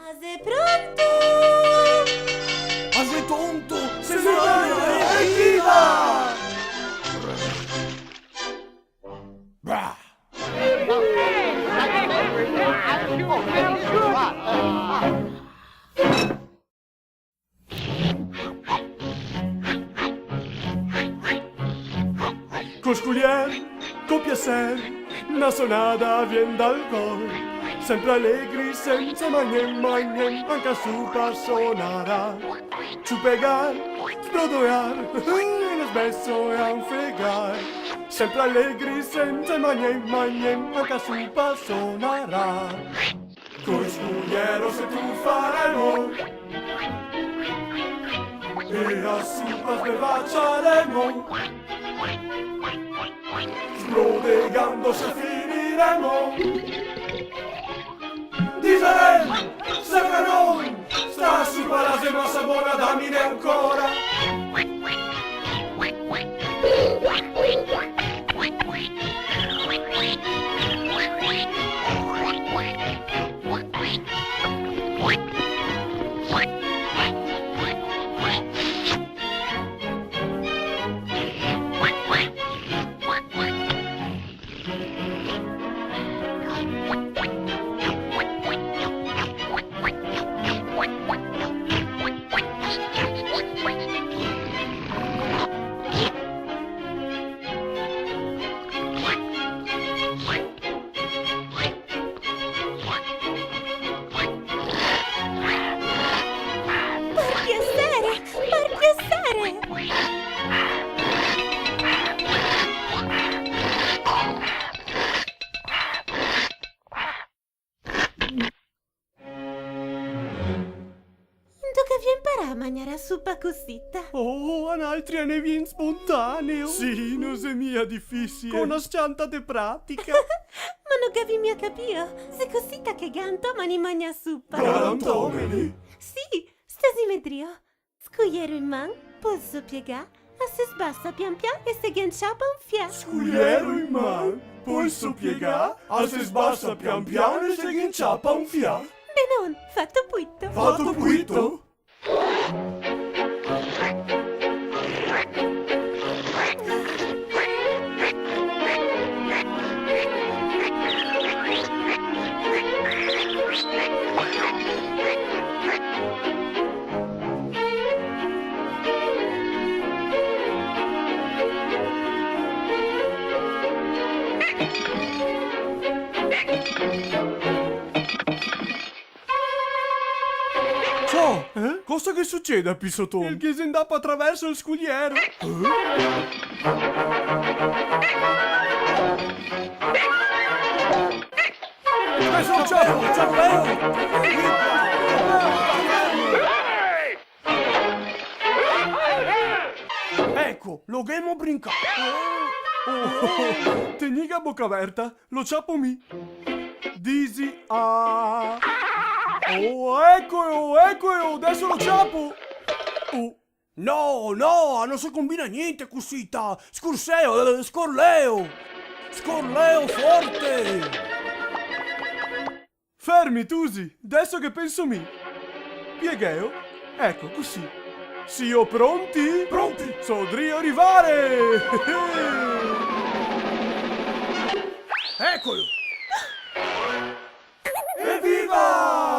Sei pronto? Ma sei tonto! Sei evviva! Bah! Cosculier, copiacer, na sonada vien dal cor. Sempre allegri, senza magnem, anche a supa sonarà. Ciupegar, sbrodoiar, lo smesso e anfregar. Sempre allegri, senza magnem, anche a supa sonarà. Cosculiero se tu faremo, e a supa sbevacciaremo. Sbrodegando se finiremo. Disarem, Sacranon, sta su palase massa buona, damine ancora. Per piacere! Dove vi imparare a mangiare a suppa cosita? Oh, an altri ne vien spontaneo. Sì, non se mia difficile. Con una scianta de pratica. Ma non capi mia capio? Se cosita che ganto ma ni mangia suppa. Galantomeni. Sì, sta simetria. Scugliero in man, posso piegare, a se sbassa pian pian e se ghianciapa un fia. Scugliero in man, polso piegà, a se sbassa pian piano e se ghianciapa un fià. Benon, fatto puitto. Fatto quito? Ciao! Cosa che succede a Pisotone? Il che si andappa attraverso il scugliero. Questo ecco, lo gemo brincato. Oh, teniga bocca aperta, lo ciappo mi. Disi a. Oh, ecco, adesso lo ciappo. Oh. No, non si combina niente cosita. Scurseo, scorleo forte. Fermi, Tusi, adesso che penso mi. Piegheo, ecco, così. Sio pronti? Pronti! Sodrio arrivare! Eccolo! Evviva!